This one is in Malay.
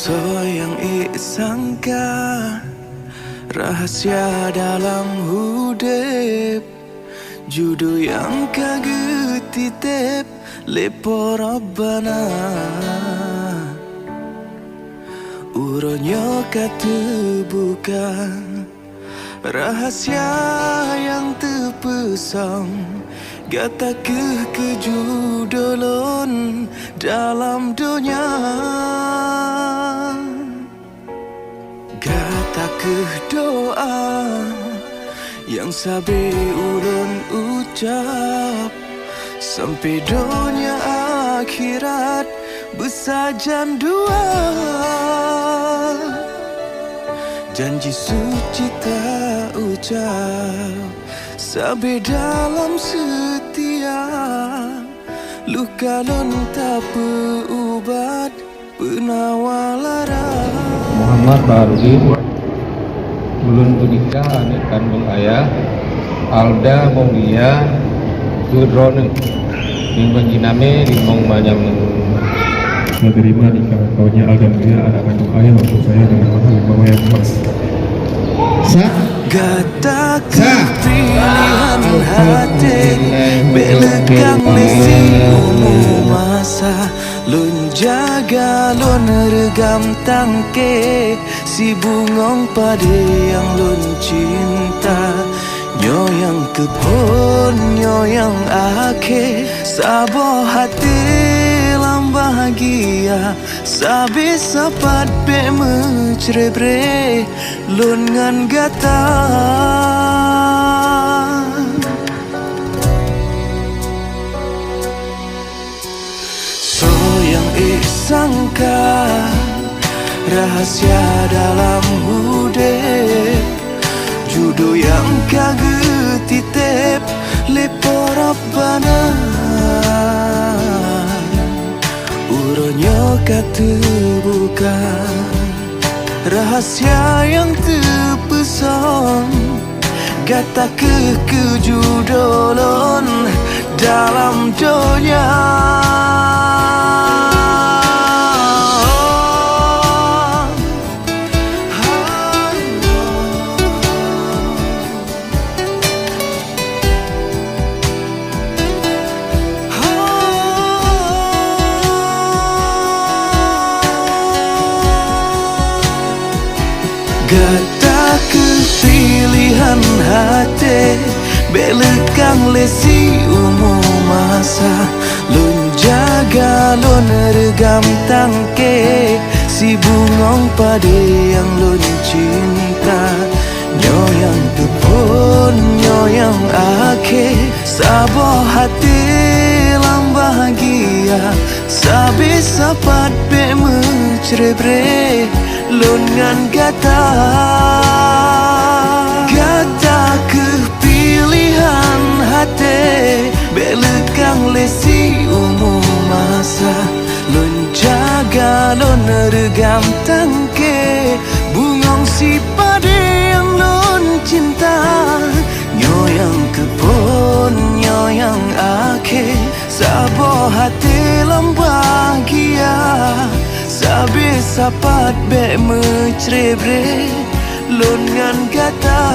Soyang sangka rahasia dalam hudep, judo yang kagetitip lepo Rabbana. Uronyo kata bukan rahasia yang terpesong, gata kejudolon dalam dunia. Gata doa yang sabi ulun ucap, sampai dunia akhirat bersajan dua. Janji suci tak ucap, sabi dalam setia. Luka lun tak berubat, penawalara. Muhammad Baharudin, ulun punika anak kandung ayah Alda Monggia Kudrone yang penginame limong manyam. Saya terima nikah kaunya Alda Monggia anak kandung ayah waktu saya dengan mahal 5 wayang emas. Gata pilihan hati, belakang lesi umum masa. Lun jaga lun regam tangke, si bungong pade yang lun cinta. Nyo yang kebun, nyo yang ake, sabo hati lam bahagia. Sabi sapat be mencerebre, lun ngan gata. Soyang sangka rahasia dalam hudep, judo yang kagetitip lepo Rabbana. Uronyo kata bukan rahasia yang terpesong, gata kejudolon dalam dunia. Gata kepilihan hati, belakang lesi umum masa. Lun jaga lun regam tangke, si bungong pade yang lun cinta. Nyo yang kebun, nyo yang ake, sabo hati lam bahagia. Sabi sapat be mencerebre, lun ngan gata. Gata kepilihan hati, belakang lesi umum masa. Lun jaga lun regam tangke, bungong si pade yang lun cinta. Nyo yang kebun, nyo yang ake, sabo hati lam bahagia. Sabi sapat be mencerebre, lun ngan gata.